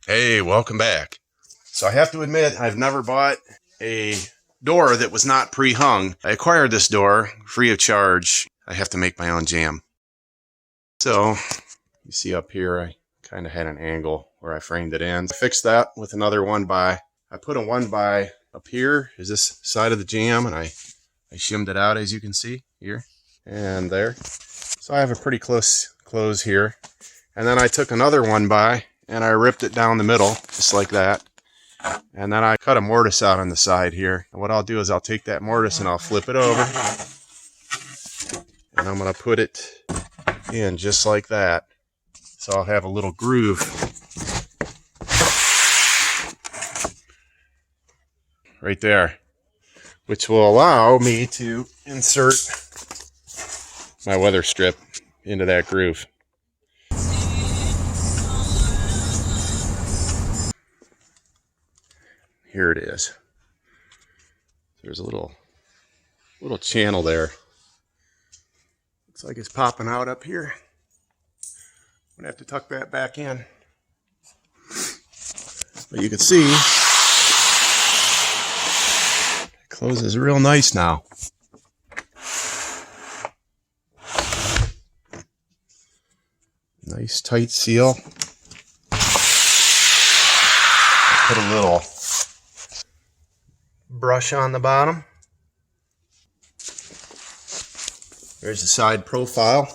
Hey, welcome back. So I have to admit, I've never bought a door that was not pre-hung. I acquired this door free of charge. I have to make my own jamb. So you see up here, I kind of had an angle where I framed it in. I fixed that with another 1x. I put a 1x up here is this side of the jamb, and I shimmed it out, as you can see here and there. So I have a pretty close close here. And then I took another 1x and I ripped it down the middle, just like that. And then I cut a mortise out on the side here. And what I'll do is I'll take that mortise and I'll flip it over. And I'm going to put it in just like that. So I'll have a little groove right there, which will allow me to insert my weather strip into that groove. Here it is. There's a little channel there. Looks like it's popping out up here. I'm gonna have to tuck that back in. But you can see it closes real nice now. Nice tight seal. Put a little brush on the bottom. There's the side profile.